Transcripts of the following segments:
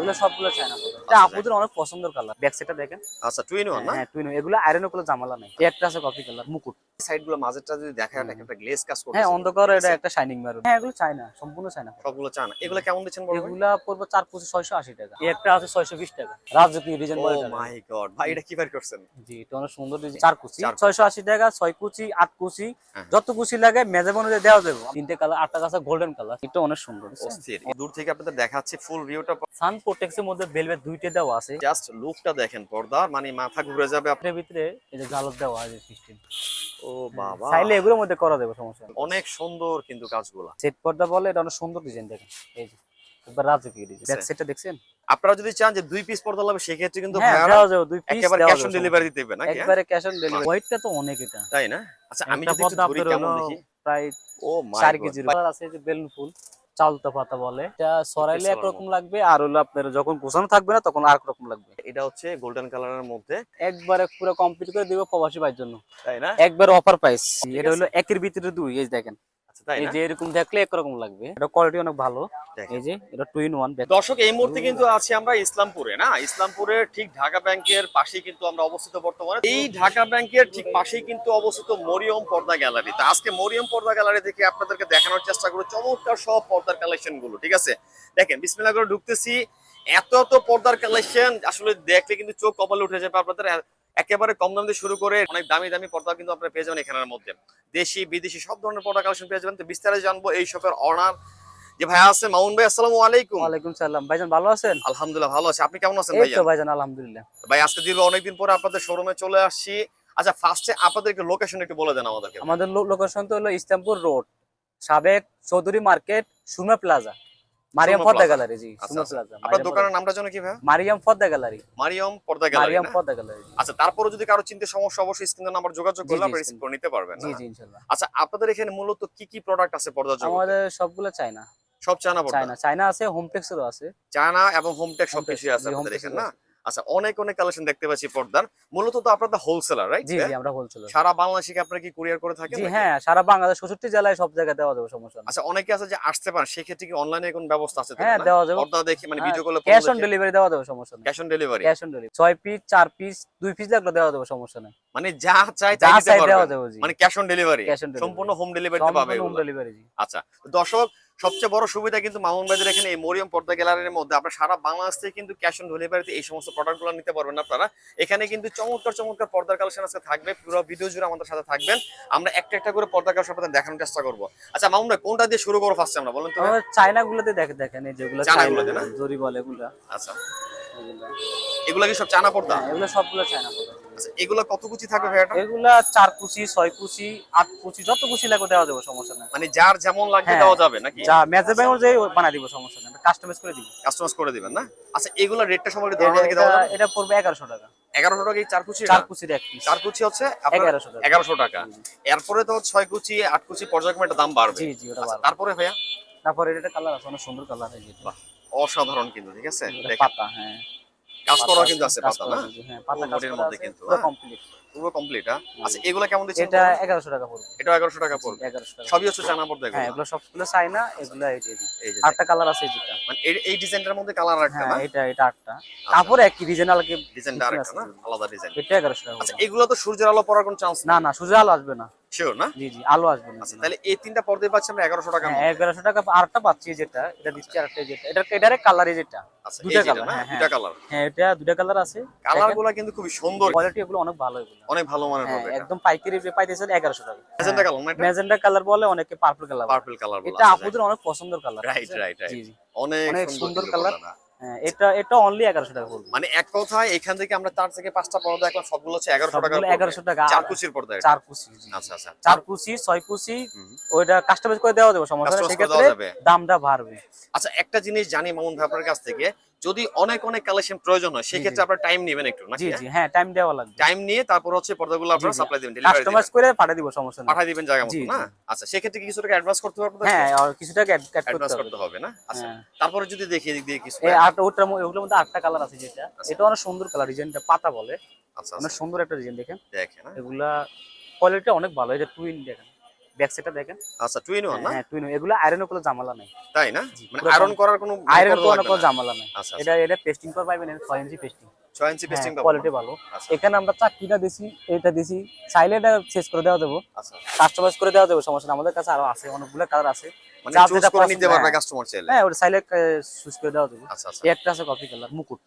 এগুলো সবগুলো China product. এটা আপুদের অনেক পছন্দের কালার। ব্যাক সাইডটা দেখেন। আচ্ছা, টু ইন ওয়ান না? হ্যাঁ, টুইন। এগুলো আয়রনের কোনো ঝামেলা নাই। এই একটা আছে কফি কালার মুকুট। সাইডগুলো মাঝেরটা যদি দেখা যায় একটা গ্লেজ কাজ হ্যাঁ, করতেছে। অন্ধকার এটা একটা শাইনিং মেরুন। হ্যাঁ, এগুলো চায়না, সম্পূর্ণ চায়না। সবগুলো চান। এগুলো কেমন দিচ্ছেন বড় ভাই? এগুলা পড়বে 4 25 680 টাকা। এই একটা আছে 620 টাকা। রাজকীয় ডিজাইন ও বলে এটা। মাই গড ভাই, এটা কি বের করছেন? জি, এটা অনেক সুন্দর ডিজাইন। 4 কুচি 4 680 টাকা, 6 কুচি 8 কুচি হ্যাঁ। যত কুচি লাগে মেজাব অনুযায়ী দেওয়া যাবে। তিনটে কালার, আটটা কাছে গোল্ডেন কালার। এটা অনেক সুন্দর। অস্থির। দূর থেকে আপনাদের দেখাচ্ছি ফুল ভিউটা। সান প্রোটেক্স এর মধ্যে ভেলভেট দুইটা দেওয়া আছে। জাস্ট লুকটা দেখেন পর্দার, মানে মাথা ঘুরে যাবে আপনার। এর ভিতরে এই যে জালর দেওয়া আছে সিস্টেম। ও বাবা, চাইলে এগুলোর মধ্যে করা যাবে, সমস্যা নেই। অনেক সুন্দর কিন্তু কাজগুলা। সেট পর্দা বলে, এটা অনেক সুন্দর ডিজাইন দেখেন। এই যে একবার রাজকীয় ডিজাইন। ব্যাক সাইডটা দেখছেন? আপনারা যদি চান যে 2 পিস পর্দা লাগবে সেক্ষেত্রে কিন্তু হ্যাঁ, ভাইয়ারা দেওয়া যাবে 2 পিস একেবারে দেওয়া ক্যাশ অন যাবে। ডেলিভারি দিতে হবে নাকি? একবারে ক্যাশ অন ডেলিভারি। ওয়েটটা তো অনেক এটা। তাই না? আচ্ছা, আমি একটা যদি একটু পর্দা ধরি আপনার কেমন হলো দেখি। প্রায় ও মাই 4 গড কেজির ভাই, কালার আছে। এই যে বেলুন ফুল চালতা পাতা বলে। এটা সরাইলে একরকম লাগবে, আর হলো আপনার যখন গোছানো থাকবে না তখন আর এক রকম লাগবে। এটা হচ্ছে গোল্ডেন কালারের মধ্যে। একবারে পুরো কমপ্লিট করে দিব প্রবাসী ভাইয়ের জন্য। তাই না? একবার অফার প্রাইস। ঠিক এটা আছে। হলো একের ভিতরে দুই। এই যে দেখেন, আচ্ছা, তাই এই না? যে এরকম দেখলে একরকম লাগবে। এটা কোয়ালিটি অনেক ভালো। দেখেন। এই যে এটা 2 in 1 ব্যাগ। দর্শক, এই মুহূর্তে কিন্তু আছি আমরা ইসলামপুরে, না? ইসলামপুরের ঠিক ঢাকা ব্যাংকের পাশেই কিন্তু আমরা অবস্থিত বর্তমানে। এই ঢাকা ব্যাংকের ঠিক পাশেই কিন্তু অবস্থিত মরিয়ম পর্দা গ্যালারি। তো আজকে মরিয়ম পর্দা গ্যালারি থেকে আপনাদেরকে দেখানোর চেষ্টা করব চমৎকার সব পর্দার কালেকশন গুলো। ঠিক আছে, দেখেন বিসমিল্লাহ করে ঢুকতেছি। এত এত পর্দার কালেকশন আসলে দেখলে কিন্তু চোখ কপালে উঠে যাবে আপনাদের। একেবারে কম দাম দিয়ে শুরু করে অনেক দামি দামি পর্দা কিন্তু আপনারা পেয়ে যাবেন এখানের মধ্যে। দেশি বিদেশি সব ধরনের পর্দা কালেকশন পেয়ে যাবেন। তো বিস্তারিত জানবো এই শপের অনার যে ভাই আছে, মামুন ভাই। আসসালামু আলাইকুম। ওয়ালাইকুম সালাম। ভাইজান ভালো আছেন? আলহামদুলিল্লাহ ভালো আছি। আপনি কেমন আছেন এই ভাইয়া? তো ভাইজান আলহামদুলিল্লাহ। ভাই আজকে দীর্ঘ অনেকদিন পরে আপনাদের শোরুমে চলে আসছি। আচ্ছা, ফার্স্টে আপনাদেরকে লোকেশন একটু বলে দেন আমাদেরকে। আমাদের লোকেশন তো হলো ইস্তাম্বুল রোড, সাবেক চৌধুরী মার্কেট, সুরমা প্লাজা, মারিয়াম সুরমা পর্দা প্লাজা। গ্যালারি। জি, আচ্ছা, সুরমা আচ্ছা। প্লাজা। আপনার দোকানের নামটা জানো কি ভাই? মারিয়াম পর্দা গ্যালারি। মারিয়ম পর্দা গ্যালারি মারিয়াম না? পর্দা গ্যালারি। আচ্ছা, তারপরে যদি কারো চিন্তা সমস্যা অবশ্যই স্ক্রিনের নাম্বার যোগাযোগ জি, করলে জি, আপনারা রিসিভ করে নিতে পারবেন জি না? জি ইনশাআল্লাহ। আচ্ছা, আপনাদের এখানে মূলত কি কি প্রোডাক্ট আছে পর্দার জগতে? আমাদের সবগুলো চায়না। সব চায়না পর্দা? চায়না চায়না আছে, হোমটেক্সেরও আছে। চায়না এবং হোমটেক হোমটেক্স, সবকিছুই আছে জি আপনাদের হোমটেক্সেরও এখানে, না? আছে। আচ্ছা, অনেক অনেক কালেকশন দেখতে পাচ্ছি পর্দার। মূলত তো আপনাদের হোলসেলার, রাইট? জি জি আমরা হোলসেলার। সারা বাংলাদেশে কি আপনারা কি কুরিয়ার করে থাকেন জি নাকি? হ্যাঁ, সারা বাংলাদেশ 64 জেলায় সব জায়গায় দেওয়া যাবে, সমস্যা নেই। আচ্ছা, অনেকে আছে যে আসতে পারে, সেক্ষেত্রে কি অনলাইনে কোন ব্যবস্থা আছে? হ্যাঁ, দেওয়া যাবে। পর্দা দেখে মানে ভিডিও কলে ক্যাশ অন ডেলিভারি দেওয়া যাবে, সমস্যা নেই। Cash on delivery. Cash on delivery 6 piece 4 piece 2 piece লাগলে দেওয়া যাবে, সমস্যা নেই। মানে যা চাই যা তাই দিতে চাই দেওয়া পারবেন। যাবে, জি। মানে cash on delivery, cash on delivery সম্পূর্ণ হোম ডেলিভারিতে পাবে হোম এগুলো। ডেলিভারি, জি। আচ্ছা, দর্শক, সবচেয়ে বড় সুবিধা কিন্তু মামুন ভাইদের এখানে এই মরিয়ম পর্দা গ্যালারির মধ্যে আপনারা সারা বাংলাদেশ থেকে কিন্তু ক্যাশ অন ডেলিভারিতে এই সমস্ত প্রোডাক্টগুলো নিতে পারবেন আপনারা। এখানে কিন্তু চমৎকার চমৎকার পর্দার কালেকশন আজকে থাকবে। পুরো ভিডিও জুড়ে আমাদের সাথে থাকবেন। আমরা একটা একটা করে পর্দা কালেকশন আপনাদের দেখানোর চেষ্টা করব। আচ্ছা মামুন ভাই, কোনটা দিয়ে শুরু করব ফার্স্টে আমরা, বলেন তো? আমাদের চায়না গুলোতে দেখেন, এই যেগুলো চায়নাগুলোতে না? জরি বলে এগুলা। আচ্ছা, এগুলা। এগুলা কি সব চায়না পর্দা? হ্যাঁ, এগুলো সবগুলো চায়না প্রোডাক্ট। আচ্ছা, এগুলা কত কুচি থাকবে ভাই এটা? এগুলা 4 কুচি 6 কুচি 8 কুচি যত কুচি লাগবে দেওয়া যাবে, সমস্যা নাই। মানে যার যেমন লাগবে হ্যাঁ, দেওয়া যাবে নাকি? যা মেজারমেন্ট অনুযায়ী বানাই দিব, সমস্যা নাই। কাস্টমাইজ করে দিব। কাস্টমাইজ করে দিবেন না? আচ্ছা, এগুলা রেটটা সম্পর্কে ধারণা কি দেওয়া যাবে? এটা পড়বে 1100 টাকা। 1100 টাকা এই 4 কুচি? 4 কুচির এক পিস 4 কুচি হচ্ছে আপনার 1100 টাকা। 1100 টাকা। এরপরে তো 6 কুচি 8 কুচি পর্যায়ক্রমে এটা দাম বাড়বে। জি জি, ওটা আচ্ছা, ভালো। তারপরে ভাইয়া? তারপরে এটা কালার আছে, অনেক সুন্দর কালার আছে যেটা। বাহ, অসাধারণ কিন্তু। ঠিক আছে, এটা দেখেন পাতা, হ্যাঁ। কাজ করা পাতা কিন্তু আছে কাজ পাতা করা না? আছে, হ্যাঁ, পাতা পুরো কাজ বডির করা মধ্যে আছে, কিন্তু, পুরো হ্যাঁ? কমপ্লিট। পুরো কমপ্লিট। আচ্ছা, এগুলা কেমন দিচ্ছেন? এটা 1100 টাকা পড়বে। এটা 1100 টাকা পড়বে। 1100 টাকা। সবই হচ্ছে চায়না পর্দা হ্যাঁ, এগুলো। এগুলো সবগুলো চায়না, এগুলো এই যে এই যে আটটা কালার আছে যেটা। মানে এই ডিজাইনটার মধ্যে কালার রাখতে হ্যাঁ, না? এটা আটটা। তারপরে একই রিজনাল কি ডিজাইনটা আরেকটা না, আলাদা ডিজাইন। এটা 1100 টাকা আচ্ছা, পড়বে। এগুলো তো সূর্যের আলো পড়ার কোনো চান্স না নেই? না, সোজা আলো আসবে না। শিওর না? জি জি, আলো আসবে না। আচ্ছা, তাহলে এই তিনটা পর্দায় পাচ্ছি আমরা 1100 টাকা। হ্যাঁ, 1100 টাকা। আরেকটা পাচ্ছি যেটা, এটা দিচ্ছি আরেকটা যেটা। এটারে কালারে যেটা। আচ্ছা, দুটা এই যেটা কালার, না, হ্যাঁ দুটা কালার। হ্যাঁ, এটা দুটা কালার আছে। কালারগুলো কিন্তু খুবই সুন্দর, কোয়ালিটি এগুলো অনেক ভালো, এগুলো অনেক ভালো মানের হ্যাঁ, হবে এটা। একদম পাইকারি রেটে পাইতেছেন 1100 টাকা। ম্যাজেন্টা কালার না এটা? ম্যাজেন্টা কালার বলে, অনেকে পার্পল কালার বলে। পার্পল কালার বলা এটা আছে। আপুদের অনেক পছন্দের কালার। রাইট রাইট জি রাইট। জি, অনেক অনেক সুন্দর সুন্দর কিন্তু কালার। পর্দাটা। হ্যাঁ, এটা অনলি 1100 টাকা পড়বে। মানে এক কথায় এখান থেকে আমরা 4 থেকে 5টা পর্দা দেখলাম, সবগুলো হচ্ছে 1100 টাকা। সবগুলো 1100 টাকা। 4 কুচির পর্দা এটা? 4 কুচি, জি। আচ্ছা আচ্ছা, 4 কুচি 6 কুচি হুম। ওইটা কাস্টমাইজ করে দেওয়া যাবে, সমস্যা নেই। Customize করে সেক্ষেত্রে দেওয়া যাবে। দামটা বাড়বে। আচ্ছা, একটা জিনিস জানি মামুন ভাই আপনার কাছ থেকে, যদি অনেক অনেক কালেকশন প্রয়োজন হয় সেক্ষেত্রে আপনারা টাইম নেবেন একটু নাকি? জি জি, হ্যাঁ, টাইম দেওয়া লাগবে। টাইম নিয়ে তারপর হচ্ছে পর্দাগুলো আপনারা সাপ্লাই দিবেন, ডেলিভারি কাস্টমাইজ দিবেন, করে পাঠিয়ে দিব, সমস্যা নেই। পাঠিয়ে দিবেন জায়গা মতো জি, না? জি। আচ্ছা, সেক্ষেত্রে কি কিছু টাকা অ্যাডভান্স করতে হবে আপনাদের? হ্যাঁ, আর কিছু টাকা অ্যাড করতে অ্যাডভান্স হবে। করতে হবে না? আচ্ছা, হ্যাঁ। তারপরে যদি দেখি এদিক দিয়ে কিছু। এই আটটা ওগুলোর মধ্যে আটটা কালার আছে যেটা। এটা অনেক সুন্দর কালার, ডিজাইনটা পাতা বলে। আচ্ছা অনেক আচ্ছা, সুন্দর একটা ডিজাইন দেখেন। দেখেন, হ্যাঁ? এগুলা কোয়ালিটি অনেক ভালো। এটা টুইন দেখেন। ব্যাক সাইডটা দেখেন। আচ্ছা, টু ইন ওয়ান না? হ্যাঁ, টুইন, এগুলো আয়রনের কোনো ঝামেলা নাই। তাই না? জি, মানে পুরো আয়রন করার কোনো আয়রন করা কোনো লাগবে না? ঝামেলা নাই। আচ্ছা, এটা পেস্টিং করে পাইবেন 6 ইঞ্চি পেস্টিং। 6 ইঞ্চি হ্যাঁ, পেস্টিং পাবো কোয়ালিটি না? ভালো। আচ্ছা, এখানে আমরা চাকরিটা দিছি, এটা দিছি, চাইলে এটা চেঞ্জ করে দেওয়া যাবে, আচ্ছা। কাস্টমাইজ করে দেওয়া যাবে, সমস্যা নেই। আমাদের কাছে আরো আছে, অনেকগুলো কালার আছে। মানে যার চুজ যেটা করে পছন্দ, নিতে পারবে হ্যাঁ। কাস্টমার চাইলে। হ্যাঁ, ওটা চাইলে চুজ করে দেওয়া যাবে। আচ্ছা, আচ্ছা। এই একটা আছে কফি কালার, মুকুট।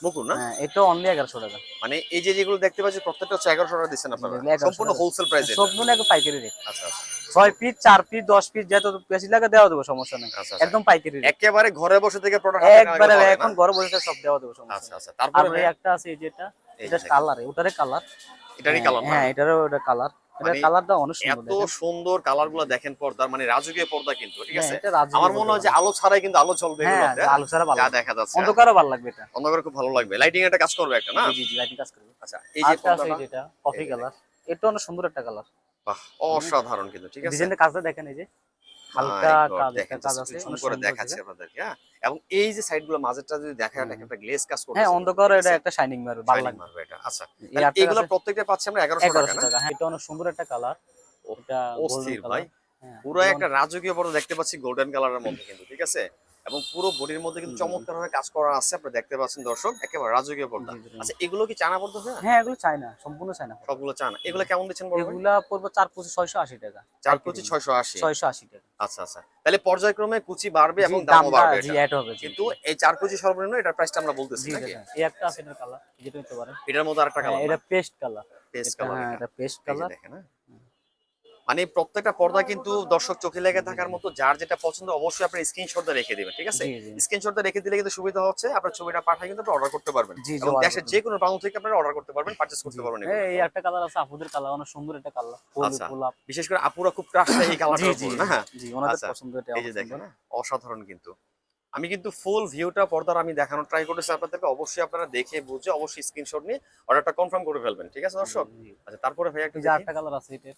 মুকুট না? হ্যাঁ, এটা অনলি 1100 টাকা। মানে এই যে যেগুলো দেখতে পাচ্ছি প্রত্যেকটা হচ্ছে 1100 টাকা দিচ্ছেন আপনারা, 1100 সম্পূর্ণ টাকা। হোলসেল প্রাইস এটা। সবগুলো একদম পাইকারি রেট। আচ্ছা, আচ্ছা, 6 পিস, 4 পিস, 10 পিস যত বেশি লাগে দেওয়া দেবো, সমস্যা নেই। আচ্ছা, আচ্ছা। একদম পাইকারি রেট। একেবারে ঘরে বসে থেকে প্রোডাক্ট হাতে নেওয়া একবারে হবে এখন না? ঘরে বসে সব দেওয়া দেবো, সমস্যা আচ্ছা, নেই। আচ্ছা। আর তারপরে এই ভাইয়া? একটা আছে, এই যে এটা, এই এটা যে কালার, ওটারে কালার। এটারই কালার না? হ্যাঁ, এটারও ওটা কালার। এটা মানে কালারটা অনেক সুন্দর এত দেখেন। সুন্দর কালারগুলো দেখেন, পর্দার মানে রাজকীয় পর্দা কিন্তু, ঠিক হ্যাঁ, আছে? এটা রাজকীয় আমার মনে হয় যে পর্দা। আলো ছাড়াই কিন্তু আলো জ্বলবে হ্যাঁ, এগুলোতে, আলো ছাড়া ভালো যা লাগে। দেখা যাচ্ছে। অন্ধকারও ভালো লাগবে এটা। অন্ধকারে খুব ভালো লাগবে, লাইটিং একটা কাজ করবে একটা, না? জি, জি, লাইটিং কাজ করবে। আচ্ছা, এই যে আরেকটা আছে, পর্দাটা, এই যেটা কফি এই যে কালার। এটা অনেক সুন্দর একটা কালার। বাহ, অসাধারণ কিন্তু, ঠিক আছে? ডিজাইনের কাজটা দেখেন, এই যে হালকা My God, কাজ, দেখেন, একটা কাজ just আছে, একটু zoom অনেক করে সুন্দর দেখাচ্ছি দেখেন। আপনাদেরকে, হ্যাঁ? এবং এই যে সাইডগুলো মাঝেরটা যদি দেখা যায়, একটা গ্লেজ কাজ করতেছে হ্যাঁ, কিন্তু, অন্ধকারে ঠিক এটা আছে? একটা শাইনিং মারবে, ভালো Shining লাগবে। মারবে এটা। আচ্ছা, এই তাহলে আরেকটা এগুলো আছে প্রত্যেকটা পাচ্ছি আমরা 1100 টাকা 1100 না? টাকা। হ্যাঁ, এটা অনেক সুন্দর একটা কালার। ওহ, এটা গোল্ডেন অস্থির ভাই। কালার। হ্যাঁ, পুরো একটা রাজকীয় পর্দা দেখতে পাচ্ছি গোল্ডেন কালারের মধ্যে কিন্তু, ঠিক আছে? এবং পুরো বডির মধ্যে কিন্তু চমৎকার ভাবে কাজ করা আছে, আপনারা দেখতে পাচ্ছেন দর্শক, একেবারে রাজকীয় পর্দা। জি, জি। আচ্ছা, এগুলো কি চায়না পর্দা ভাইয়া? হ্যাঁ, এগুলো চায়না, সম্পূর্ণ চায়না। সবগুলো চায়না। এগুলো কেমন দিচ্ছেন বড় ভাই? এগুলা পড়বে 4 পিস 680 টাকা। 4 কুচি 680। 680 টাকা। আচ্ছা, আচ্ছা। তাহলে পর্যায়ক্রমে কুচি বাড়বে জি, এবং দামও দামটা বাড়বে জি এটা। অ্যাড হবে, জি। কিন্তু এই 4 কুচি সর্বনিম্ন এটার প্রাইসটা আমরা বলতেছি জি, নাকি? দেখেন। এই একটা আছে, এটার কালার, যেটা নিতে পারেন। এটার মধ্যে আরেকটা হ্যাঁ, কালার এটা না? Paste colour. পেস্ট এটা, কালার হ্যাঁ, এটা। এটা পেস্ট এই যে কালার। দেখেন, হ্যাঁ? মানে প্রত্যেকটা পর্দা কিন্তু দর্শক চোখে লেগে থাকার মতো, যার যেটা পছন্দ অবশ্যই আপনি স্ক্রিনশটটা রেখে দিবেন, ঠিক আছে? জি, জি। স্ক্রিনশটটা রেখে দিলে কিন্তু সুবিধা হচ্ছে, আপনার ছবিটা পাঠায় কিন্তু আপনি অর্ডার করতে পারবেন, জি, জি, এবং order দেশের করতে যে কোনো প্রান্ত থেকে আপনারা অর্ডার করতে পারবেন, পারচেজ করতে পারবেন এগুলো। এই একটা কালার আছে, আপুদের কালার, অনেক সুন্দর একটা কালার। হলুদ আচ্ছা, গোলাপ। বিশেষ করে আপুরা খুব ক্রাশ খায় এই জি, কালারটার জি, উপর, না? জি, ওনাদের আচ্ছা, পছন্দ এটা, এই যে অনেক দেখেন, সুন্দর। অসাধারণ কিন্তু। আমি কিন্তু ফুল ভিউটা পর্দার আমি দেখানোর ট্রাই করতেছি আপনাদেরকে, অবশ্যই আপনারা দেখে বুঝে অবশ্যই স্ক্রিনশট নিয়ে অর্ডারটা কনফার্ম করে ফেলবেন, ঠিক আছে দর্শক? জি। আচ্ছা, তারপরে ভাইয়া একটু এই যে দেখি, আরেকটা কালার আছে, এটা।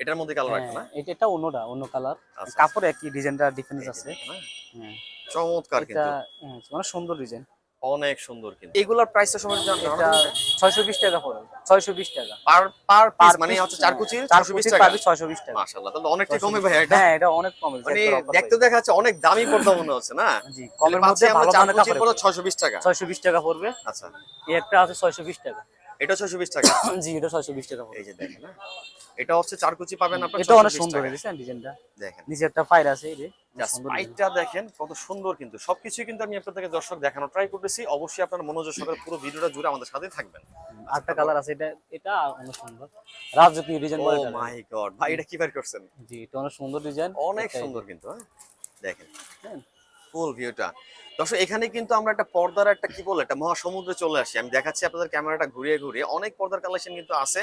এটার মধ্যে কালার একটা না? হ্যাঁ, এটা অন্য কালার। আচ্ছা, কাপড় একই, ডিজাইনটা ডিফারেন্স এই যে আছে। দেখেন, হ্যাঁ? হ্যাঁ, চমৎকার এটা কিন্তু, অনেক সুন্দর ডিজাইন। অনেক সুন্দর কিন্তু। এগুলোর প্রাইসটা সময় জানানো এটা যাবে? 620 টাকা পড়বে। 620 টাকা। পার পার পিস পার মানে পিস, হচ্ছে 4 কুচির 4 620 পিস টাকা। পাবি 620 টাকা। মাশাআল্লাহ, তাহলে অনেকটাই কমে 620 ভাই এটা। হ্যাঁ, এটা অনেক কম হয়েছে। মানে একবার offer দেখতে দেখা যাচ্ছে অনেক দামি পর্দা মনে হচ্ছে, না? পাইছে। জি, তাহলে কমের পাচ্ছি মধ্যে আমরা ভালো 4 মানের কুচির কাপড় পর্দা পাবে। 620 টাকা। 620 টাকা পড়বে। আচ্ছা, এই একটা আছে 620 টাকা। এটা 620 টাকা। জি, এটা 620 টাকা পড়বে। এই যে দেখেন, হ্যাঁ? এটা হচ্ছে 4 কুচি পাবেন আপনারা এটা অনেক 620 সুন্দর টাকা। দেখছেন ডিজাইনটা। দেখেন, নিচে একটা ফায়ার আছে, এই যে জাস্ট সুন্দর design। পাইটটা দেখেন কত সুন্দর কিন্তু। সবকিছু কিন্তু আমি আপনাদেরকে দর্শক দেখানোর ট্রাই করতেছি। অবশ্যই আপনারা মনোযোগ সহকারে পুরো ভিডিওটা জুড়ে আমাদের সাথেই থাকবেন। আরেকটা কালার আছে, এটা অনেক সুন্দর। রাজকীয় ডিজাইন ও বলে এটা। মাই গড ভাই, এটা কি বের করছেন? জি, এটা অনেক সুন্দর ডিজাইন। অনেক সুন্দর কিন্তু, হ্যাঁ? দেখেন ফুল ভিউটা। দর্শক, এখানে কিন্তু আমরা একটা পর্দার একটা কি বলে একটা মহাসমুদ্রে চলে আসি। আমি দেখাচ্ছি আপনাদের ক্যামেরাটা ঘুরিয়ে ঘুরিয়ে, অনেক পর্দার কালেকশন কিন্তু আছে।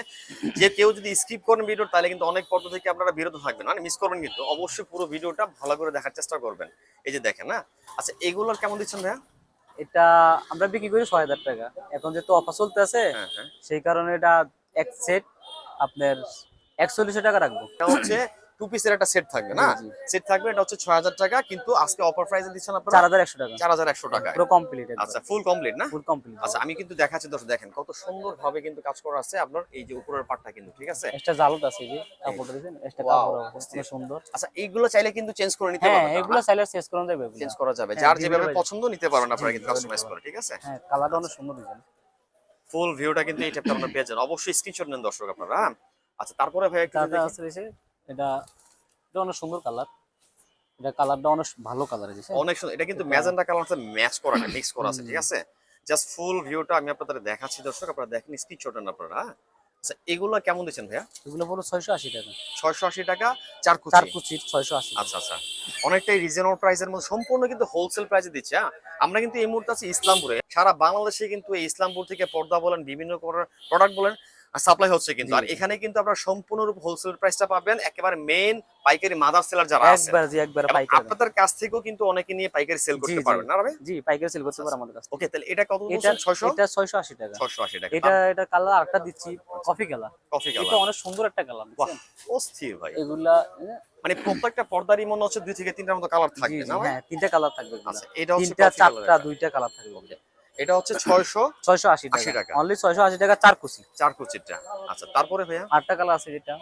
যে কেউ যদি স্কিপ করেন ভিডিও, তাহলে কিন্তু অনেক পর্দা থেকে আপনারা বিরত থাকবেন, মানে মিস করবেন কিন্তু। অবশ্যই পুরো ভিডিওটা ভালো করে দেখার চেষ্টা করবেন। এই যে দেখেন, না? আচ্ছা, এগুলোর কেমন দিচ্ছেন ভাইয়া? এটা আমরা বিক্রি করি 6000 টাকা। এখন যেহেতু অফার চলতেছে, হ্যাঁ, হ্যাঁ। সেই কারণে এটা এক সেট আপনার 4100 টাকা রাখবো। এটা হচ্ছে টু পিসের একটা সেট থাকবে, না? জি, জি। সেট থাকবে, এটা হচ্ছে 6000 টাকা, কিন্তু আজকে অফার প্রাইসে দিচ্ছেন আপনারা 4100 টাকা। 4100 টাকায়। পুরো কমপ্লিট একদম। আচ্ছা, ফুল কমপ্লিট না? Full complete. আচ্ছা, আমি কিন্তু দেখাচ্ছি দর্শক, দেখেন কত সুন্দর ভাবে কিন্তু কাজ করা আছে আপনার এই যে উপরের পাটটা কিন্তু, ঠিক আছে? এক্সট্রা জালুট আছে, এই যে কাপড়টা দিবেন, এক্সট্রা Wow, কাপড় আছে, অস্থির। অনেক সুন্দর। আচ্ছা, এইগুলো চাইলে কিন্তু চেঞ্জ করে নিতে হ্যাঁ, পারবেন, এগুলো চাইলে চেঞ্জ করা যাবে। চেঞ্জ করা যাবে, হ্যাঁ, যার বিভিন্ন যেভাবে ভাবে। পছন্দ নিতে পারবেন আপনারা জি, কিন্তু জি, কাস্টমাইজ নিতে করে, ঠিক আছে? হ্যাঁ, কালারটা অনেক সুন্দর ডিজাইন। ফুল ভিউটা কিন্তু এই টাইপটা আপনারা পেয়ে যান। অবশ্যই স্ক্রিনশট নেন দর্শক আপনারা, হ্যাঁ? আচ্ছা, তারপরে ভাই একটু কালারটা দেখি। আছে এই যে, এটা এটা অনেক সুন্দর কালার। এটা কালারটা অনেক ভালো কালার আছে। অনেক সুন্দর, এটা কিন্তু ম্যাজেন্টা কালার সাথে ম্যাচ করা না, মিক্স করা আছে, ঠিক আছে? জাস্ট ফুল ভিউটা আমি আপনাদের দেখাচ্ছি দর্শক, আপনারা দেখেন, স্ক্রিনশট নেন আপনারা, হ্যাঁ? আচ্ছা, এগুলো কেমন দিচ্ছেন ভাইয়া? এগুলো পুরো 680 টাকা। 680 টাকা 4 কুচি। 4 কুচির 680। আচ্ছা, আচ্ছা, অনেকটাই রিজনেবল প্রাইসের মধ্যে, সম্পূর্ণ কিন্তু হোলসেল প্রাইসে দিচ্ছে, হ্যাঁ? আমরা কিন্তু এই মুহূর্তে আছি ইসলামপুরে। সারা বাংলাদেশে কিন্তু এই ইসলামপুর থেকে পর্দা বলেন, বিভিন্ন প্রোডাক্ট বলেন, সাপ্লাই হচ্ছে কিন্তু। আর এখানে কিন্তু আপনারা সম্পূর্ণরূপ হোলসেল প্রাইসটা পাবেন, একেবারে মেইন পাইকারি মাদার সেলার যারা আছে। একবার এবং পাইকারি। আপনাদের কাছ থেকেও কিন্তু অনেকে নিয়ে পাইকারি সেল করতে পারবেন, না ভাই? জি, পাইকারি সেল করতে পারে আমাদের কাছে। ওকে, তাহলে এটা কত এটা বলছেন? 600? এটা 680 টাকা। 680 টাকা। এটা কালার আরেকটা দিচ্ছি, কফি কালার। কফি এটা কালার। অনেক সুন্দর একটা কালার, বাহ, বুঝছেন? অস্থির ভাই। এগুলা মানে প্রত্যেকটা পর্দারই মনে হচ্ছে 2 থেকে 3টার মতো কালার জি, থাকবে, জি, না ভাই? হ্যাঁ, তিনটা কালার থাকবে এগুলা। আচ্ছা, এটা হচ্ছে তিনটা, কফি কালার। চারটা, দুইটা কালার থাকবে। এটা হচ্ছে 680 680 টাকা টাকা। অনলি 680 টাকা 4 কুচি। 4 কুচিটা। আচ্ছা তারপরে ভাইয়া? 8টা কালার আছে যেটা।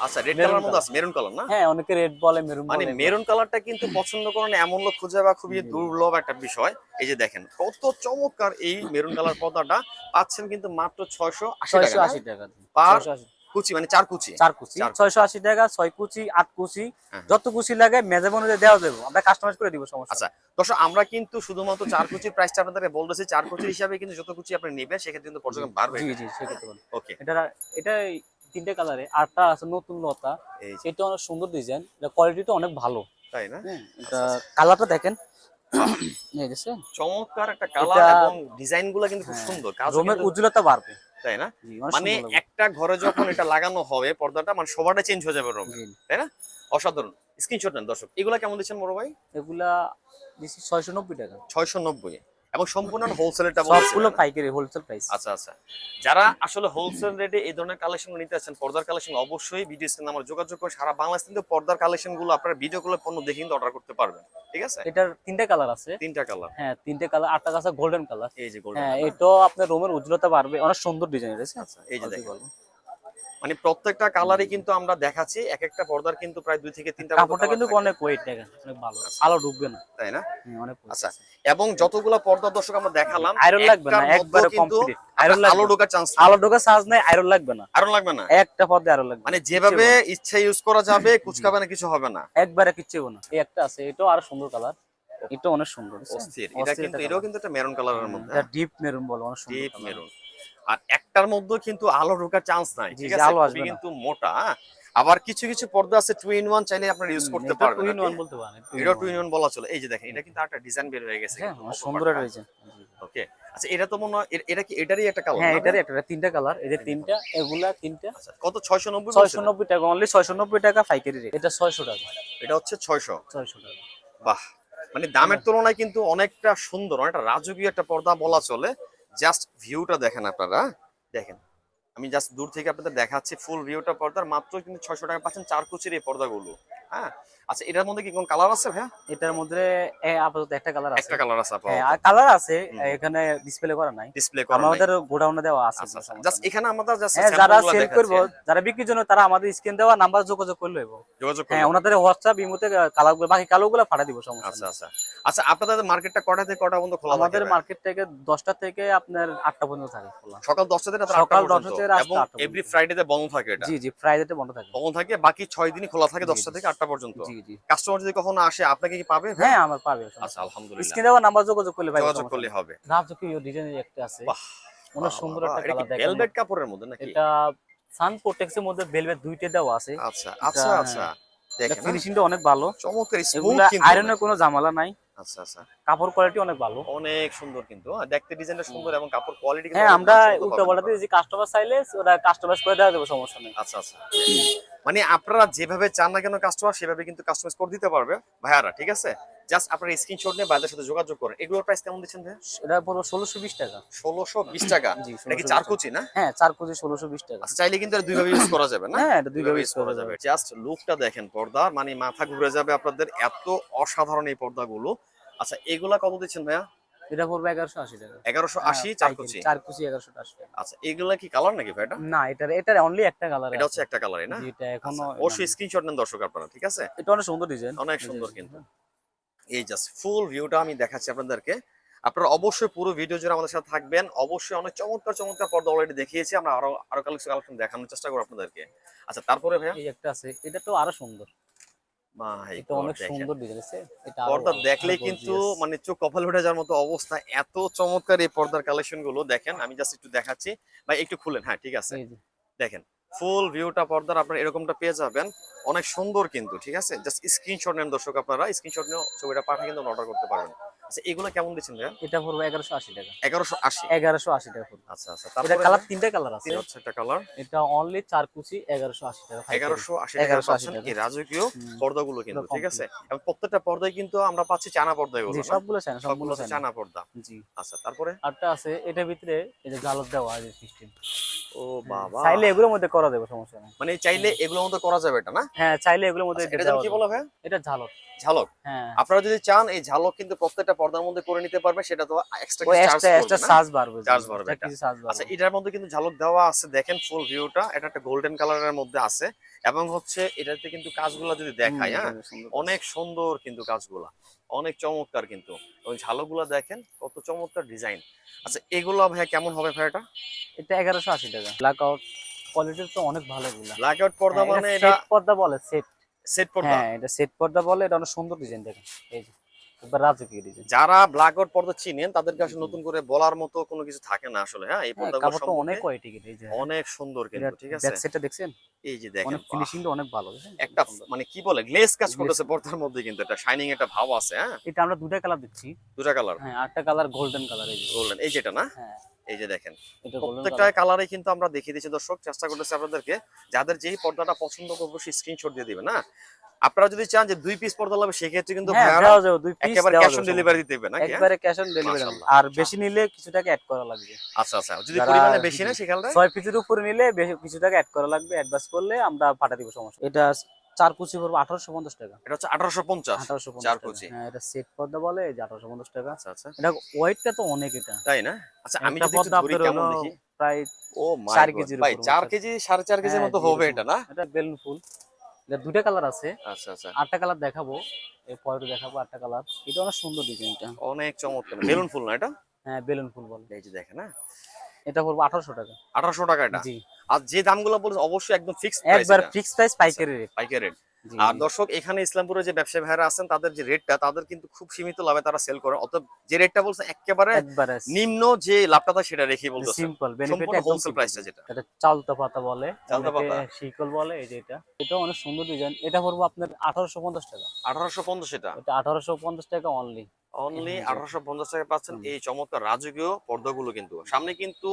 আচ্ছা রেড মেরুন কালার মধ্যে কালার। আছে, মেরুন কালার না? হ্যাঁ অনেকে রেড বলে, মেরুন মানে বলে। মেরুন কালারটা কিন্তু পছন্দ করেন এমন লোক খুঁজে পাওয়া খুবই দুর্লভ একটা বিষয়। এই যে দেখেন কত চমৎকার এই মেরুন কালার পর্দাটা পাচ্ছেন কিন্তু মাত্র 680 টাকা। 680 টাকা পার 680 কুচি, মানে 4 কুচি। 4 কুচি চার কুচি। 680 টাকা, 6 কুচি 8 কুচি হ্যাঁ। যত কুচি লাগে মেজারমেন্ট অনুযায়ী দেওয়া যাবে, আমরা কাস্টমাইজ করে দিব, সমস্যা আচ্ছা দর্শক আমরা কিন্তু শুধুমাত্র 4 কুচির প্রাইসটা আপনাদেরকে বলতেছি। 4 কুচির হিসাবে কিন্তু যত কুচি আপনি নেবেন সেক্ষেত্রে কিন্তু পর্যন্ত বাড়বে। জি জি সেক্ষেত্রে বলেন। ওকে এটা এটা 3টে কালারে, আরটা আছে নতুন লতা, এই যে, এটা অনেক সুন্দর ডিজাইন, এটা কোয়ালিটিটা অনেক ভালো। তাই না? হ্যাঁ এটা কালারটা দেখেন, এই দেখছেন চমৎকার একটা কালার এটা- এবং ডিজাইন গুলো কিন্তু খুব সুন্দর কাজ, রুমের উজ্জ্বলতা বাড়বে। তাই না? জি, অনেক মানে সুন্দর লাগবে। একটা ঘরে যখন এটা লাগানো হবে পর্দাটা, মানে সবারটা চেঞ্জ হয়ে যাবে রুমে, জি, তাই না? অসাধারণ। স্ক্রিনশট নেন দর্শক। এগুলা কেমন দিচ্ছেন বড় ভাই? এগুলা দিছি 690 টাকা, 690 এবং সম্পূর্ণ হোলসেলটা বলছেন। সবগুলো পাইকারি হোলসেল প্রাইস। আচ্ছা আচ্ছা, যারা আসলে হোলসেল রেটে এই ধরনের কালেকশন নিতে আছেন, পর্দার কালেকশন, অবশ্যই ভিডিও স্ক্রিনে আমার যোগাযোগ করে সারা বাংলাদেশ থেকে পর্দার কালেকশন গুলো আপনারা ভিডিও কলে পণ্য দেখে কিন্তু অর্ডার করতে পারবেন, ঠিক আছে? এটার 3টে কালার আছে। 3টা কালার। হ্যাঁ 3টে কালার, আটটা আছে গোল্ডেন কালার। এই যে গোল্ডেন। হ্যাঁ এটাও আপনার রুমের উজ্জ্বলতা বাড়বে, অনেক সুন্দর ডিজাইন রয়েছে। আচ্ছা এই যে দেখেন, মানে প্রত্যেকটা কালারই কিন্তু আমরা দেখাচ্ছি। এক একটা পর্দার কিন্তু প্রায় 2 থেকে 3টা কাপড়টা কিন্তু অনেক ওয়েট, দেখেন অনেক ভালো, আলো ঢুকবে না, তাই না? হ্যাঁ, অনেক weight আচ্ছা আছে। এবং যতগুলা পর্দা দর্শক আমরা দেখালাম, আয়রন লাগবে না, একটার মধ্যেও একবারে কিন্তু কমপ্লিট। আয়রন আলো ঢোকার চান্স, আলো ঢোকার চান্স নাই, আয়রন লাগবে না, আয়রন লাগবে না, একটা পর্দা আয়রন লাগবে মানে যেভাবে ইচ্ছা ইউজ করা যাবে, কুচকাবে না, কিছু হবে না। একবারে কিচ্ছু না। এই একটা আছে, এটাও আরো সুন্দর কালার, এটা অনেক সুন্দর, অস্থির। এটা কিন্তু এটাও কিন্তু একটা মেরুন কালারের মধ্যে, এটা ডিপ মেরুন বলে, অনেক সুন্দর ডিপ colour। মেরুন। আর একটার মধ্যে কিন্তু আলো ঢোকার চান্স নাই, জি, ঠিক জি, আছে? আলো আসবে খুবই না। কিন্তু মোটা। হ্যাঁ? আবার কিছু কিছু পর্দা আছে 2 in 1, চাইলে আপনারা ইউজ করতে এটা পারবেন। 2 in 1 বলতে পারেন, এটা 2 in 1 বলা চলে। এই যে দেখেন এটা কিন্তু একটা ডিজাইন বের হয়ে গেছে হ্যাঁ কিন্তু, অনেক কত সুন্দর পাকা। রয়েছে। ওকে আচ্ছা, এটা তো মনে হয় এটা কি এটারই একটা কালার? হ্যাঁ এটারই একটা, 3টা কালার, এই যে 3টা, এগুলা 3টা। আচ্ছা কত? 690 বলছেন? 690 টাকা অনলি, 690 টাকা পাইকারি রেট। এটা 600 টাকা। এটা হচ্ছে 600। 600 টাকা। বাহ, মানে দামের তুলনায় কিন্তু অনেকটা সুন্দর, অনেকটা রাজকীয় একটা পর্দা বলা চলে। জাস্ট ভিউটা দেখেন আপনারা, দেখেন আমি জাস্ট দূর থেকে আপনাদের দেখাচ্ছি ফুল ভিউটা পর্দার। মাত্র কিন্তু 600 টাকা পাচ্ছেন 4 কুচির এই পর্দাগুলো। হ্যাঁ আচ্ছা, এটার মধ্যে কি কোন কালার আছে ভাইয়া? এটার মধ্যে আপাতত একটা কালার আছে। একটা কালার আছে হ্যাঁ আপাতত, আর কালার আছে, এখানে ডিসপ্লে করা নাই, ডিসপ্লে করা নাই। আমাদের গোডাউনে দেওয়া আছে। আচ্ছা আচ্ছা, জাস্ট এখানে আমাদের জাস্ট হ্যাঁ যারা স্যাম্পলগুলো সেল দেখাচ্ছি। করব, যারা বিক্রির জন্য, তারা আমাদের স্ক্রিন দেওয়া নাম্বার যোগাযোগ করলে হবে। যোগাযোগ হ্যাঁ করুন। ওনাদের হোয়াটসঅ্যাপ ইমোতে কালারগুলো, বাকি কালারগুলো পাঠিয়ে দিব, সমস্যা আচ্ছা নেই। আচ্ছা আচ্ছা, আপনাদের মার্কেটটা কটা থেকে কটা পর্যন্ত খোলা থাকে? আমাদের ভাইয়া? মার্কেট থেকে 10টা থেকে আপনার 8টা পর্যন্ত থাকে খোলা। সকাল 10টা থেকে রাত সকাল 8টা 10টা পর্যন্ত, থেকে রাত এবং 8টা এভরি পর্যন্ত। ফ্রাইডেতে বন্ধ থাকে এটা। জি জি ফ্রাইডেতে বন্ধ থাকে। বন্ধ থাকে, বাকি 6 দিনই খোলা থাকে 10টা থেকে 8টা পর্যন্ত। জি জি কাস্টমার যদি কখনো আসে আপনাকে কি পাবে? হ্যাঁ আমার পাবে। আচ্ছা আলহামদুলিল্লাহ, স্ক্রিন দেওয়া নাম্বার যোগাযোগ করলে ভাই যোগাযোগ করলে হবে। রাজকীয় ডিজাইনের একটা আছে, বাহ, অনেক সুন্দর একটা এটা কি কালার দেখেন। ভেলভেট কাপড়ের মধ্যে নাকি? এটা সান প্রোটেক্সের মধ্যে ভেলভেট 2টা দেওয়া আছে। আচ্ছা আচ্ছা আচ্ছা, দেখেন ফিনিশিংটা অনেক ভালো, চমৎকার স্মুথ এগুলা কিন্তু। আয়রনের কোনো ঝামেলা নাই, আচ্ছা আচ্ছা, কাপড় কোয়ালিটি অনেক ভালো। অনেক সুন্দর কিন্তু, দেখতে ডিজাইনটা সুন্দর এবং কাপড় কোয়ালিটি হ্যাঁ আমরা উল্টো পাল্টা দিয়ে যে কাস্টমার চাইলে ওরা কাস্টমাইজ করে দেওয়া যাবে, সমস্যা নেই। আচ্ছা আচ্ছা, মানে আপনারা যেভাবে চান না কেন কাস্টমার সেভাবে কিন্তু কাস্টমাইজ করে দিতে পারবে ভাইয়ারা, ঠিক আছে? জাস্ট আপনারা স্ক্রিনশট নিয়ে ভাইদের সাথে যোগাযোগ করেন। এগুলোর প্রাইস কেমন দিচ্ছেন ভাই? এটা পুরো 1620 টাকা। 1620 টাকা। জি, এটা কি 1620 4 কুচি না? হ্যাঁ 4 কেজি 1620 টাকা। আচ্ছা, চাইলে কিন্তু এটা দুইভাবে ইউজ করা যাবে না? হ্যাঁ এটা দুইভাবে দুইভাবে ইউজ ইউজ করা যাবে। জাস্ট লুকটা দেখেন পর্দার, মানে মাথা ঘুরে যাবে আপনাদের, এত অসাধারণ এই পর্দাগুলো। আচ্ছা এগুলা কত দিচ্ছেন ভাইয়া? এটা পড়বে 1180 টাকা। 1180 4 কুচি। 4 কুচি 1180 টাকা। আচ্ছা এগুলা কি কালার নাকি ভাই? এটা না এটার অনলি একটা কালার এটা হচ্ছে একটা কালারই না? এটা এখনো আচ্ছা, অবশ্যই স্ক্রিনশট নেন দর্শক আপনারা, ঠিক আছে? এটা অনেক সুন্দর ডিজাইন, অনেক সুন্দর কিন্তু। এই জাস্ট ফুল ভিউটা আমি দেখাচ্ছি আপনাদেরকে। আপনারা অবশ্যই পুরো ভিডিও জুড়ে আমাদের সাথে থাকবেন। অবশ্যই অনেক চমৎকার চমৎকার পর্দা অলরেডি দেখিয়েছি আমরা, আরো কালেকশন দেখানোর চেষ্টা করব আপনাদেরকে। আচ্ছা তারপরে ভাইয়া? এই একটা আছে, এটা তো আরো সুন্দর, ভাই এটা অনেক সুন্দর ডিজাইন আছে। এটা পর্দা দেখলে কিন্তু মানে চোখ কপাল উঠে যাওয়ার মতো অবস্থা, এত চমৎকার এই পর্দার কালেকশন গুলো দেখেন। আমি জাস্ট একটু দেখাচ্ছি ভাই, একটু খুলেন। হ্যাঁ ঠিক আছে, দেখেন ফুল ভিউটা পর্দার আপনারা এরকমটা পেয়ে যাবেন, অনেক সুন্দর কিন্তু, ঠিক আছে? জাস্ট স্ক্রিনশট নেন দর্শক, আপনারা স্ক্রিনশট নিয়ে ছবিটা পাঠিয়ে কিন্তু অর্ডার করতে পারবেন। আচ্ছা এগুলো কেমন দিচ্ছেন ভাইয়া? এটা পড়বে 1180 টাকা। 1180। 1180 টাকা পড়বে। আচ্ছা আচ্ছা, এটা তারপরে কালার 3টা কালার আছে। এটা হচ্ছে একটা কালার, এটা অনলি 4 কুচি 1180 টাকা। 1180 টাকা পাচ্ছেন এই রাজকীয় পর্দাগুলো কিন্তু, ঠিক আছে? এবং প্রত্যেকটা পর্দায় কিন্তু আমরা পাচ্ছি চায়না পর্দা, এগুলো জি না? সবগুলো চায়না, সবগুলো সবগুলো হচ্ছে চায়না। চায়না পর্দা। জি আচ্ছা তারপরে আরটা আছে, এটার ভিতরে এই যে ঝালক দেওয়া আছে সিস্টেম। ও বাবা, চাইলে এগুলোর মধ্যে করা যাবে, সমস্যা নেই। মানে চাইলে এগুলোর মধ্যে করা যাবে এটা না? হ্যাঁ চাইলে এগুলোর মধ্যে এটা যেন কি বলা ভাই? এটা ঝালক। ঝালক। হ্যাঁ আপনারা যদি চান এই ঝালক কিন্তু প্রত্যেকটা পর্দার মধ্যে করে নিতে পারবে, সেটা তো এক্সট্রা ওই চার্জ এক্সট্রা করবে এক্সট্রা না? চার্জ বাড়বে, চার্জ বাড়বে এটা। কিছু চার্জ আচ্ছা, বাড়বে। এটার মধ্যে কিন্তু ঝলক দেওয়া আছে, দেখেন ফুল ভিউটা, এটা একটা গোল্ডেন কালারের মধ্যে আছে এবং হচ্ছে এটাতে কিন্তু কাজগুলো যদি দেখায়, হ্যাঁ অনেক সুন্দর কিন্তু কাজগুলা, অনেক চমৎকার কিন্তু। ওই ঝালকগুলো দেখেন কত চমৎকার ডিজাইন। আচ্ছা, এগুলো ভাইয়া কেমন হবে ভাই? এটা 1180 টাকা। ব্ল্যাক আউট কোয়ালিটি তো অনেক ভালো এগুলা। ব্ল্যাক আউট পর্দা হ্যাঁ, মানে এটা সেট পর্দা বলে, সেট। সেট পর্দা? হ্যাঁ, এটা সেট পর্দা বলে। এটা অনেক সুন্দর ডিজাইন দেখেন, এই যে একবার রাজকীয় ডিজাইন। যারা ব্ল্যাক আউট পর্দা চিনেন তাদেরকে আসলে নতুন করে বলার মতো কোনো কিছু থাকে না আসলে। হ্যাঁ, এই পর্দাগুলো কাপড়টা অনেক সম্পর্কে কোয়ালিটি, এই যে অনেক সুন্দর কিন্তু, ঠিক আছে? ব্যাক সাইডটা দেখছেন, এই যে দেখেন, অনেক ফিনিশিংটা অনেক ভালো। একটা মানে কি বলে গ্লেজ কাজ করতেছে পর্দার মধ্যে, কিন্তু এটা শাইনিং একটা ভাব আছে। হ্যাঁ, এটা আমরা দুটা কালার দিচ্ছি। দুটা কালার? হ্যাঁ, আরেকটা কালার গোল্ডেন কালার, এই যে গোল্ডেন, এই যেটা না? হ্যাঁ, এই যে দেখেন এটা গোল্ডেন প্রত্যেকটা কালার। কালারে কিন্তু আমরা দেখিয়ে দিচ্ছি দর্শক, চেষ্টা করতেছি আপনাদেরকে, যাদের যেই পর্দাটা পছন্দ করবে সেই স্ক্রিনশট দিয়ে দিবেন। না, আপনারা যদি চান যে 2 পিস পর্দা লাগবে সেক্ষেত্রে কিন্তু হ্যাঁ, ভাইয়ারা দেওয়া যাবে, দুই পিস একেবারে দেওয়া ক্যাশ অন যাবে, ডেলিভারি দিতে হবে নাকি? হ্যাঁ? একবারে ক্যাশ অন ডেলিভারি। মাশাআল্লাহ। আর বেশি নিলে কিছু টাকা অ্যাড করা লাগবে। আচ্ছা আচ্ছা, যদি যারা পরিমাণে বেশি না সেখানে 6 পিসের উপরে নিলে কিছু টাকা অ্যাড করা লাগবে, অ্যাডভান্স করলে আমরা পাঠিয়ে দিব, সমস্যা। এটা 4 কুচি পড়বে 1850 টাকা। এটা হচ্ছে 1850 1850 চার টাকা। কুচি। হ্যাঁ, এটা সেট পর্দা বলে, এই যে 1850 টাকা। আচ্ছা আচ্ছা, এটা ওয়েটটা তো অনেক, এটা তাই না? আচ্ছা, আমি একটা যদি একটু পর্দা ধরি আপনার কেমন হলো দেখি। প্রায় ও মাই 4 গড কেজির ভাই, উপর 4 হবে। কেজি 4.5 কেজির হ্যাঁ, মতো জি, হবে এরকম। এটা না? এটা বেলুন ফুল। এটা দুইটা কালার আছে। আচ্ছা আচ্ছা, আটটা কালার দেখাবো, এরপরে দেখাবো আটটা কালার। এটা অনেক সুন্দর ডিজাইনটা। অনেক চমৎকার। বেলুন ফুল না এটা? হ্যাঁ, বেলুন ফুল বলে। এই যে দেখেন, হ্যাঁ এটা পড়বে 1800 টাকা। 1800 টাকা এটা। জি, আর যে দামগুলো বলছে অবশ্যই একদম ফিক্সড প্রাইস, একবার এটা ফিক্স প্রাইস, পাইকারি রেট। পাইকারি রেট। জি, আর জি। দর্শক, এখানে ইসলামপুরে যে ব্যবসায়ী ভাইরা আছেন তাদের যে রেটটা, তাদের কিন্তু খুব সীমিত লাভে তারা সেল করে, অতএব যে রেটটা বলছে একেবারে একবারে নিম্ন যে লাভটা থাকে সেটা রেখে বলতেছে। সিম্পল বেনিফিট, সম্পূর্ণ একদম হোলসেল simple। প্রাইসটা যেটা। এটা চালতা পাতা বলে, চালতা অনেকে পাতা? শিকল বলে, এই যে এটা। এটা অনেক সুন্দর ডিজাইন। এটা পড়বে আপনার 1850 টাকা। 1850 এটা? এটা 1850 টাকা অনলি। অনলি জি। 1850 টাকা পাচ্ছেন হুম। এই চমৎকার রাজকীয় পর্দাগুলো। কিন্তু সামনে কিন্তু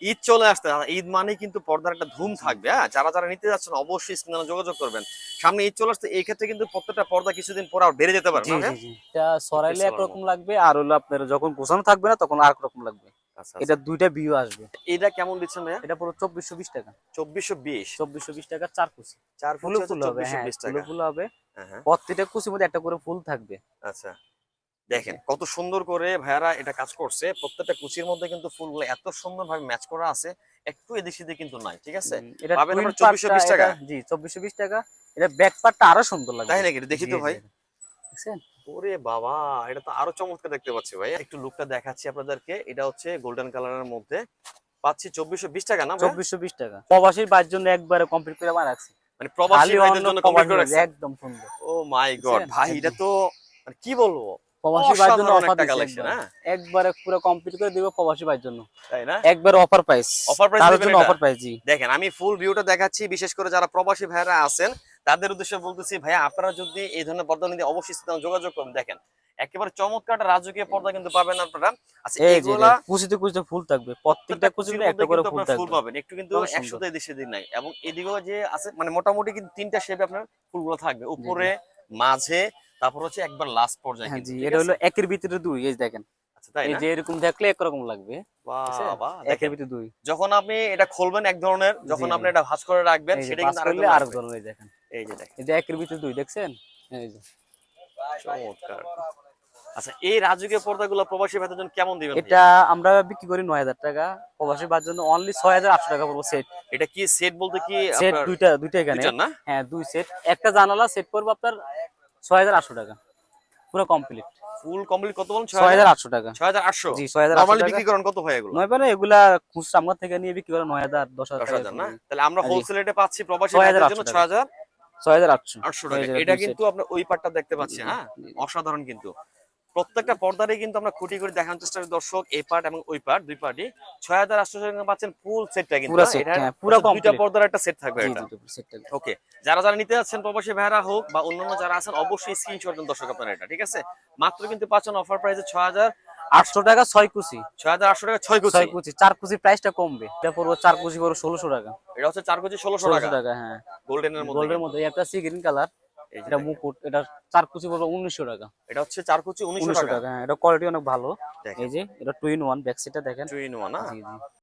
ঈদ চলে আসছে, আর ঈদ মানে কিন্তু পর্দার একটা ধুম থাকবে। হ্যাঁ, যারা যারা নিতে যাচ্ছেন অবশ্যই স্ক্রিনে যোগাযোগ করবেন। সামনে ঈদ চলে আসছে, এই ক্ষেত্রে কিন্তু প্রত্যেকটা পর্দা কিছুদিন পর আর বেড়ে যেতে পারে জি, না জি, ভাইয়া? জি। এটা সরাইলে পিস একরকম লাগবে, আর হলো আপনার যখন গোছানো থাকবে না তখন আর এক রকম লাগবে। আচ্ছা এটা আচ্ছা, দুইটা ভিউ আসবে। এটা কেমন দিচ্ছেন ভাইয়া? এটা পুরো 2420 টাকা। 2420? 2420 টাকা 4 কুচি। 4 ফুল ফুল ফুল হবে, হ্যাঁ, 2420 ফুল টাকা। ফুল হবে। হ্যাঁ হ্যাঁ, প্রত্যেকটা কুচির মধ্যে একটা করে ফুল থাকবে। আচ্ছা দেখেন কত সুন্দর করে ভাইয়ারা এটা কাজ করছে। প্রত্যেকটা কুচির মধ্যে কিন্তু ফুলগুলো এত সুন্দর ভাবে ম্যাচ করা আছে, একটু এদিক সেদিক কিন্তু নাই, ঠিক আছে? এটা পাবেন টুইন আপনারা 2420 টাকা। জি, 2420 টাকা। এটা ব্যাক পার্টটা আরো সুন্দর লাগবে। তাই নাকি? এটা দেখি জি, তো জি, ভাই। দেখছেন? ওরে বাবা, এটা তো আরো চমৎকার দেখতে পাচ্ছি ভাই। একটু লুকটা দেখাচ্ছি আপনাদেরকে। এটা হচ্ছে গোল্ডেন কালারের মধ্যে পাচ্ছি 2420 টাকা না ভাই? 2420 টাকা। প্রবাসীর বাইর জন্য একবারে কমপ্লিট করে রাখছি। মানে প্রবাসী খালি ভাইদের অন্য জন্য কমপ্লিট করে প্রবাসী, রাখছেন? একদম সুন্দর। ও মাই গড বুঝছেন? ভাই, এটা তো মানে কি বলবো, প্রবাসী বাইর জন্য অসাধারণ অফার একটা দিচ্ছি কালেকশন। একবার। হ্যাঁ, একবারে পুরো কমপ্লিট করে দিব প্রবাসী বাইর জন্য। তাই না? একবার অফার প্রাইস। অফার প্রাইস তার দিবেন জন্য এটা? অফার প্রাইস, জি। দেখেন আমি ফুল ভিউটা দেখাচ্ছি, বিশেষ করে যারা প্রবাসী ভাইরা আছেন তাদের উদ্দেশ্যে বলতেছি, ভাইয়া আপনারা যদি এই ধরনের পর্দা নিতে অবশ্যই সাথে যোগাযোগ করুন। দেখেন একেবারে চমৎকার একটা রাজকীয় পর্দা কিন্তু পাবেন আপনারা। আচ্ছা, এই যে এগুলা কুচিতে কুচিতে ফুল থাকবে, প্রত্যেকটা কুচিতে কুচির একটা মধ্যে করে কিন্তু ফুল আপনার ফুল থাকবে। পাবেন, একটু কিন্তু খুবই সুন্দর। 100 এদিক সেদিক নাই। এবং এদিকেও যে আছে মানে মোটামুটি কিন্তু তিনটা শেপে আপনার ফুলগুলো থাকবে, উপরে, মাঝে, তারপর হচ্ছে একবার লাস্ট পর্যায়ে হ্যাঁ, কিন্তু, জি, ঠিক এটা আছে? হলো একের ভিতরে দুই, এই যে দেখেন। আচ্ছা, তাই এই না? যে এরকম দেখলে একরকম লাগবে। বুঝছেন? বাহ বাহ, একের দেখেন ভিতরে দুই। যখন আপনি এটা খুলবেন এক ধরনের, যখন জি, আপনি জি। এটা ভাঁজ করে রাখবেন এই যে সেটা পাস কিন্তু আরেক করলে ধরনের আরেক লাগবে। ধরনের, দেখেন। এই যে দেখেন এই যে একের ভিতরে দুই, দেখছেন? এই যে চমৎকার। আচ্ছা, এই রাজকীয় পর্দাগুলো প্রবাসী ভাইদের জন্য কেমন দিবেন ভাইয়া? এটা আমরা বিক্রি করি 9000 টাকা। প্রবাসী বাইর জন্য অনলি 6800 টাকা পড়বে সেট। এটা কি সেট বলতে কি সেট আপনার দুইটা এখানে। দুইটা না? হ্যাঁ, দুই সেট। একটা জানালা সেট পড়বে আপনার 6800 টাকা। পুরো কমপ্লিট। ফুল কমপ্লিট কত বলেন? 6800 টাকা। 6800? জি, 6800 নরমালি টাকা। বিক্রি করেন কত ভাই এগুলো? নয় মানে এগুলা খুচরা আমার থেকে নিয়ে বিক্রি করে 9000 10000 টাকা। 10,000 না? তাহলে আমরা জি। হোলসেল রেটে পাচ্ছি প্রবাসী ভাইদের জন্য 6800 টাকা। 6800 6800। টাকা। এই যে এটা দুই কিন্তু সেট। আপনার ওই পাটটা দেখতে পাচ্ছি, হ্যাঁ অসাধারণ কিন্তু। প্রত্যেকটা পর্দারে কিন্তু আমরা খুঁটি করে দেখানোর চেষ্টা করি দর্শক, এই পার্ট এবং ওই পার্ট, দুই পার্টই 6800 টাকা পাচ্ছেন ফুল সেটটা কিন্তু। পুরো না? সেট, এটার হ্যাঁ, পুরো দুইটা কমপ্লিট। পর্দার একটা সেট থাকবে জি, এটা। জি, সেটটা। ওকে, যারা যারা নিতে যাচ্ছেন প্রবাসী ভাইরা হোক বা অন্যান্য যারা আছেন অবশ্যই স্ক্রিনশট দেন দর্শক আপনারা এটা, ঠিক আছে? মাত্র কিন্তু পাচ্ছেন অফার প্রাইসে 800 টাকা 6 কুচি। 6800 টাকা 6 কুচি। 6 কুচি, 4 কুচি প্রাইসটা কমবে। এটা পড়বে 4 কুচি পড়বে 1600 টাকা। এটা হচ্ছে 4 কুচি 1600 1600 টাকা। টাকা, হ্যাঁ। গোল্ডেনের মধ্যে গোল্ডের কিন্তু। মধ্যে একটা সি গ্রিন কালার। এই যে এটা দেখেন, মুকুট। এটা 4 কুচি পড়বে 1900 টাকা। এটা হচ্ছে 4 কুচি 1900 1900 টাকা। টাকা, হ্যাঁ। এটা কোয়ালিটি অনেক ভালো। দেখেন এই যে এটা 2 in 1 ব্যাক সাইডটা দেখেন। টুইন ওয়ান না? জি, জি।